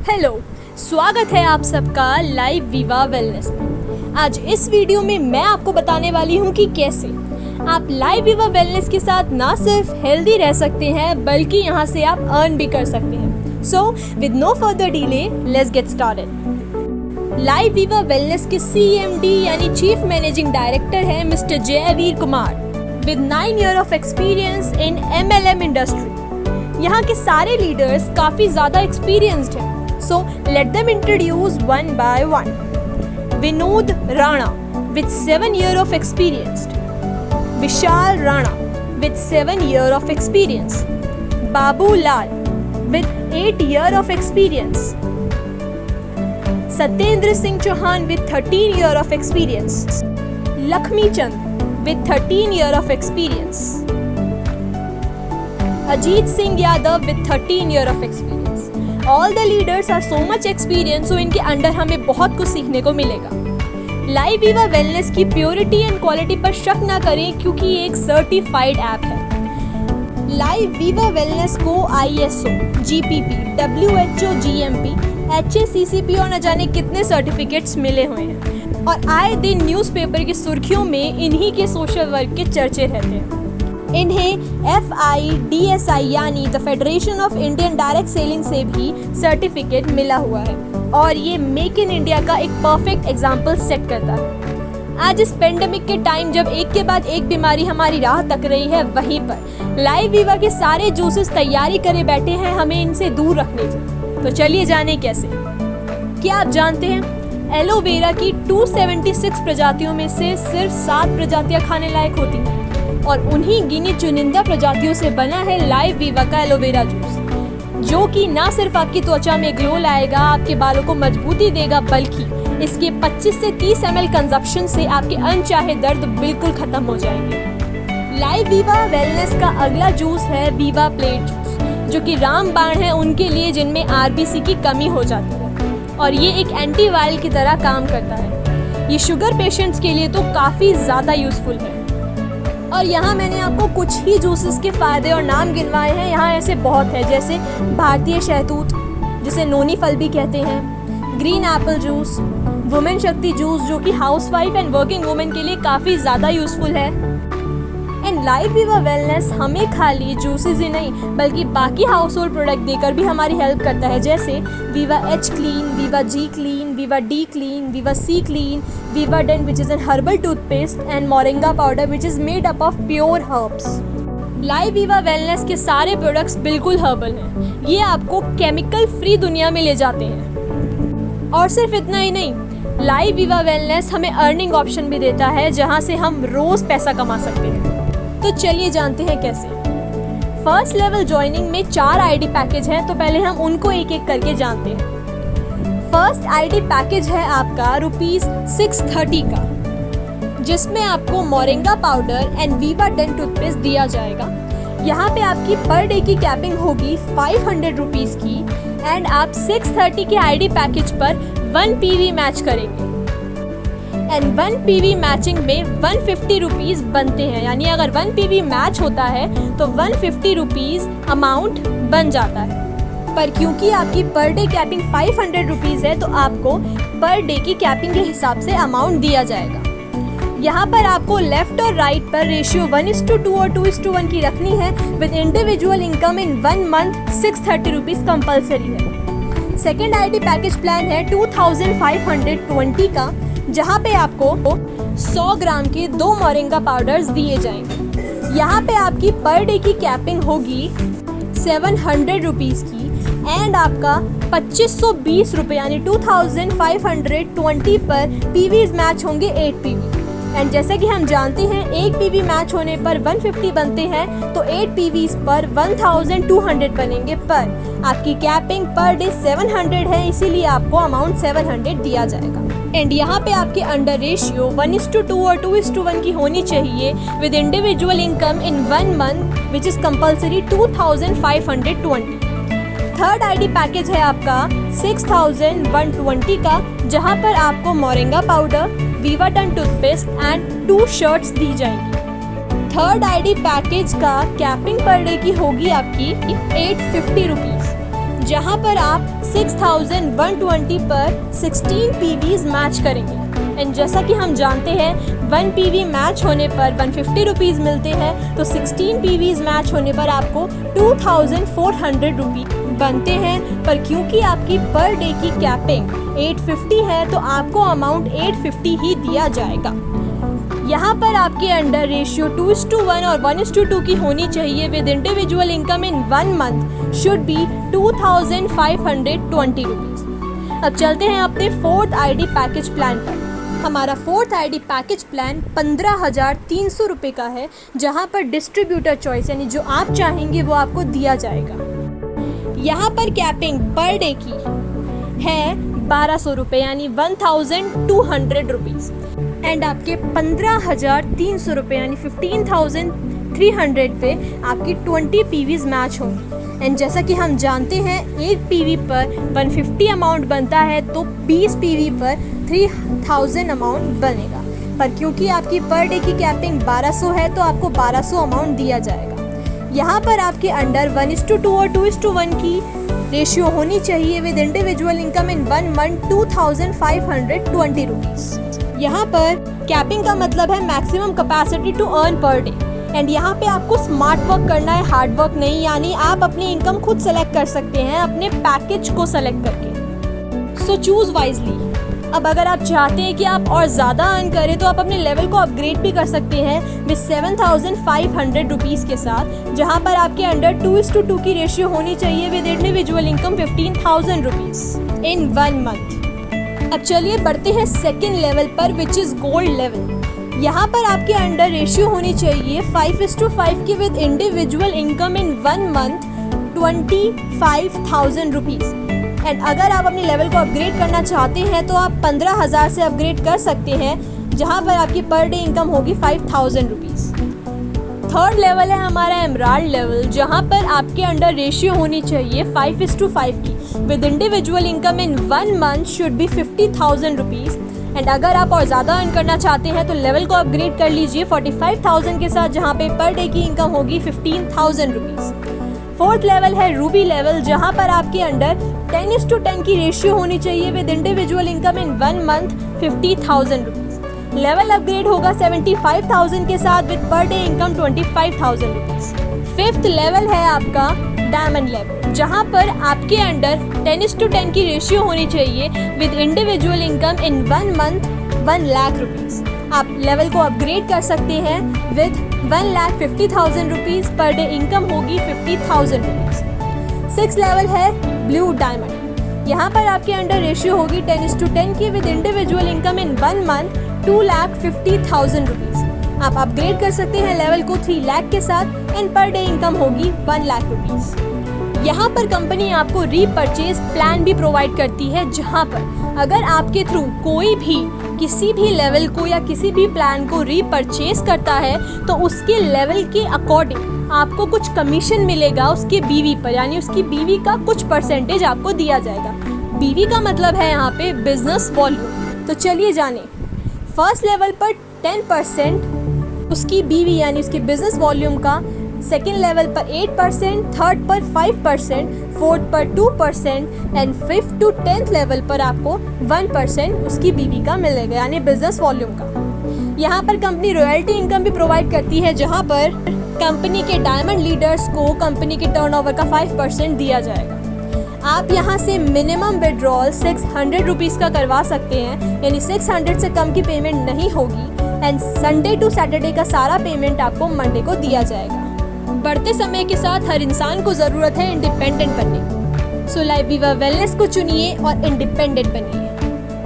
Hello, स्वागत है आप सबका लाइव विवा वेलनेस में। आज इस वीडियो में मैं आपको बताने वाली हूँ कि कैसे आप लाइव विवा वेलनेस के साथ ना सिर्फ हेल्दी रह सकते हैं बल्कि यहाँ से आप अर्न भी कर सकते हैं। So with no further delay let's get started. Live Viva Wellness के CMD यानी चीफ मैनेजिंग डायरेक्टर है mister Jaiveer Kumar with 9 years of experience in MLM industry. यहाँ के सारे लीडर्स काफ़ी ज़्यादा एक्सपीरियंस्ड हैं। So let them introduce one by one. Vinod Rana with 7 years of experience. Vishal Rana with 7 years of experience. Babu Lal with 8 years of experience. Satyendra Singh Chauhan with 13 years of experience. Lakshmi Chand with 13 years of experience. Ajit Singh Yadav with 13 years of experience. All the leaders are so much experience, so इनके under हमें बहुत कुछ सीखने को मिलेगा। Live Viva wellness की purity and quality पर शक ना करें क्योंकि ये एक सर्टिफाइड ऐप है। लाइव विवा वेलनेस को ISO, GPP, WHO, GMP, HACCP और न जाने कितने सर्टिफिकेट्स मिले हुए हैं और आए दिन न्यूज़पेपर की सुर्खियों में इन्हीं के सोशल वर्क के चर्चे रहते हैं। इन्हें FIDSI यानी the federation of Indian direct selling से भी सर्टिफिकेट मिला हुआ है और ये मेक इन इंडिया का एक परफेक्ट एग्जाम्पल सेट करता है। आज इस पेंडेमिक के टाइम जब एक के बाद एक बीमारी हमारी राह तक रही है, वहीं पर लाइव विवा के सारे जूसेस तैयारी करे बैठे हैं हमें इनसे दूर रखने की। तो चलिए जाने कैसे। क्या आप जानते हैं एलोवेरा की 276 प्रजातियों में से सिर्फ 7 प्रजातियां खाने लायक होती हैं और उन्हीं गिनी चुनिंदा प्रजातियों से बना है लाइव विवा का एलोवेरा जूस, जो कि ना सिर्फ आपकी त्वचा में ग्लो लाएगा, आपके बालों को मजबूती देगा, बल्कि इसके 25 से 30 ml कंजप्शन से आपके अनचाहे दर्द बिल्कुल खत्म हो जाएंगे। लाइव विवा वेलनेस का अगला जूस है विवा प्लेट जूस, जो कि रामबाण है उनके लिए जिनमें RBC की कमी हो जाती है और ये एक एंटीवायरल की तरह काम करता है। ये शुगर पेशेंट्स के लिए तो काफ़ी ज़्यादा यूजफुल है। और यहाँ मैंने आपको कुछ ही जूसेस के फ़ायदे और नाम गिनवाए हैं। यहाँ ऐसे बहुत है, जैसे भारतीय शहतूत जिसे नोनी फल भी कहते हैं, ग्रीन एप्पल जूस, वुमेन शक्ति जूस जो कि हाउसवाइफ एंड वर्किंग वुमेन के लिए काफ़ी ज़्यादा यूज़फुल है। एंड लाइव विवा वेलनेस हमें खाली जूसेस ही नहीं बल्कि बाकी हाउस होल्ड प्रोडक्ट देकर भी हमारी हेल्प करता है, जैसे Viva H clean, Viva G clean, Viva D clean, Viva C clean, Viva dent which is an herbal toothpaste and moringa powder which is made up of pure herbs. Live Viva Wellness के सारे products बिल्कुल herbal हैं। ये आपको chemical free दुनिया में ले जाते हैं। और सिर्फ इतना ही नहीं, लाइव विवा वेलनेस हमें अर्निंग ऑप्शन भी देता है जहाँ से हम रोज़ पैसा कमा सकते हैं। तो चलिए जानते हैं कैसे। फर्स्ट लेवल ज्वाइनिंग में 4 ID पैकेज हैं, तो पहले हम उनको एक एक करके जानते हैं। फर्स्ट ID पैकेज है आपका ₹630 का, जिसमें आपको मोरिंगा पाउडर एंड विवा डेंट टूथपेस्ट दिया जाएगा। यहाँ पे आपकी पर डे की कैपिंग होगी 500 रुपीज़ की एंड आप 630 के ID पैकेज पर 1 PV मैच करेंगे एंड 1 PV मैचिंग में 150 रुपीज़ बनते हैं। यानी अगर 1 PV मैच होता है तो 150 रुपीज़ अमाउंट बन जाता है। पर क्योंकि आपकी पर डे कैपिंग 500 रुपीज़ है तो आपको पर डे की कैपिंग के हिसाब से अमाउंट दिया जाएगा। यहाँ पर आपको लेफ्ट और राइट पर रेशियो 1:2 और 2:1 की रखनी है with individual income in 1 month 630 rupees compulsory है। सेकेंड ID पैकेज प्लान है 2520 का, जहाँ पे आपको 100 ग्राम के 2 मोरिंगा पाउडर्स दिए जाएंगे। यहाँ पे आपकी पर डे की कैपिंग होगी 700 रुपीज़ की एंड आपका 2520 रुपये यानी 2520 पर PVs मैच होंगे 8 PV। एंड जैसा कि हम जानते हैं 1 PV मैच होने पर 150 बनते हैं, तो 8 PVs पर 1200 बनेंगे। पर आपकी कैपिंग पर डे 700 है, इसीलिए आपको अमाउंट 700 दिया जाएगा। एंड यहाँ पे आपके अंडर रेशियो 1:2 और 2:1 की होनी चाहिए with individual income in 1 month which is compulsory 2520। Third ID package है आपका 6120 का, जहाँ पर आपको मोरिंगा पाउडर, विवा डेंट टूथपेस्ट एंड 2 शर्ट्स दी जाएंगी। थर्ड ID पैकेज का कैपिंग पर डे की होगी आपकी 850 रुपीज़, जहां पर आप 6120 पर 16 PVs मैच करेंगे। एंड जैसा कि हम जानते हैं 1 PV मैच होने पर 150 रुपीज़ मिलते हैं, तो 16 PVs मैच होने पर आपको 2400 रुपीज़ बनते हैं। पर क्योंकि आपकी पर डे की कैपिंग 850 है तो आपको अमाउंट 850 ही दिया जाएगा। यहाँ पर आपके अंडर रेशियो 2:1 और 1:2 की होनी चाहिए with individual income in 1 month should be 2520 rupees. अब चलते हैं अपने 4th ID पैकेज प्लान पर। हमारा 4th ID पैकेज प्लान 15,300 रुपये का है, जहाँ पर डिस्ट्रीब्यूटर चॉइस यानी जो आप चाहेंगे वो आपको दिया जाएगा। यहाँ पर कैपिंग पर डे की है 1200 रुपये यानी 1200 रुपीज़। एंड आपके 15,300 रुपये यानी 15,300 पे आपकी 20 PVs मैच होंगी। एंड जैसा कि हम जानते हैं 1 PV पर 150 अमाउंट बनता है, तो 20 PV पर 3000 अमाउंट बनेगा। पर क्योंकि आपकी पर डे की कैपिंग 1200 है तो आपको 1200 अमाउंट दिया जाएगा। यहाँ पर आपके अंडर 1:2 और 2:1 की रेशियो होनी चाहिए with individual income in 1 month 2520 rupees. यहाँ पर कैपिंग का मतलब है maximum capacity to earn per day. And यहाँ पे आपको स्मार्ट वर्क करना है, हार्ड वर्क नहीं, यानी आप अपनी इनकम खुद सेलेक्ट कर सकते हैं अपने पैकेज को सेलेक्ट करके। सो चूज़ वाइजली। अब अगर आप चाहते हैं कि आप और ज़्यादा अर्न करें तो आप अपने लेवल को अपग्रेड भी कर सकते हैं विद 7,500 रुपीज़ के साथ, जहाँ पर आपके अंडर 2:2 की रेशियो होनी चाहिए with individual income 15,000 rupees in 1 month. अब चलिए बढ़ते हैं 2nd लेवल पर विच इज़ गोल्ड लेवल। यहाँ पर आपके अंडर रेशियो होनी चाहिए 5:5 की with individual income in 1 month 25,000 rupees. And अगर आप अपने लेवल को अपग्रेड करना चाहते हैं तो आप 15,000 से अपग्रेड कर सकते हैं, जहाँ पर आपकी पर डे इनकम होगी 5,000 रुपीज़। 3rd लेवल है हमारा एमराल्ड लेवल, जहाँ पर आपके अंडर रेशियो होनी चाहिए 5:5 की with individual income in 1 month should be 50,000 rupees. And अगर आप और ज़्यादा अर्न करना चाहते हैं तो लेवल को अपग्रेड कर लीजिए 45,000 के साथ, जहाँ पे पर डे की इनकम होगी 15,000 रुपीज़। 4th लेवल है रूबी लेवल, जहाँ पर आपके अंडर 10:10 की रेशियो होनी चाहिए with individual income in 1 month 50,000 rupees. Level upgrade होगा 75,000 के साथ with per day income 25,000 rupees. 5th level है आपका डायमंड लेवल, जहाँ पर आपके अंडर 10:10 की रेशियो होनी चाहिए with individual income in 1 month 1 lakh rupees. आप लेवल को अपग्रेड कर सकते हैं with 1,50,000 rupees, per day income होगी 50,000 रुपीज़। 6th लेवल है ब्लू डायमंड, यहाँ पर आपके अंडर रेशियो होगी 10:10 की with individual income in 1 month 2,50,000 rupees. आप अपग्रेड कर सकते हैं लेवल को 3 लाख के साथ एंड पर डे इनकम होगी 1 लाख रुपीज़। यहाँ पर कंपनी आपको रीपरचेज प्लान भी प्रोवाइड करती है, जहाँ पर अगर आपके थ्रू कोई भी किसी भी लेवल को या किसी भी प्लान को रीपरचेज करता है तो उसके लेवल के अकॉर्डिंग आपको कुछ कमीशन मिलेगा उसके बीवी पर, यानी उसकी बीवी का कुछ परसेंटेज आपको दिया जाएगा। बीवी का मतलब है यहाँ पे बिजनेस वॉल्यूम। तो चलिए जाने। 1st लेवल पर 10% उसकी बीवी यानी उसकी बिजनेस वॉल्यूम का, 2nd लेवल पर 8%, 3rd पर 5%, 4th पर 2% and 5th to 10th level पर आपको 1% उसकी बीवी का मिलेगा यानी बिजनेस वॉल्यूम का। यहाँ पर कंपनी रॉयल्टी इनकम भी प्रोवाइड करती है, जहाँ पर कंपनी के डायमंड लीडर्स को कंपनी के टर्नओवर का 5% दिया जाएगा। आप यहाँ से मिनिमम विड्रॉल 600 रुपीज़ का करवा सकते हैं, यानी 600 से कम की पेमेंट नहीं होगी। एंड संडे टू सैटरडे का सारा पेमेंट आपको मंडे को दिया जाएगा। बढ़ते समय के साथ हर इंसान को ज़रूरत है इंडिपेंडेंट बनने की। सो लाइफ वीवर वेलनेस को चुनिए और इंडिपेंडेंट बनिए।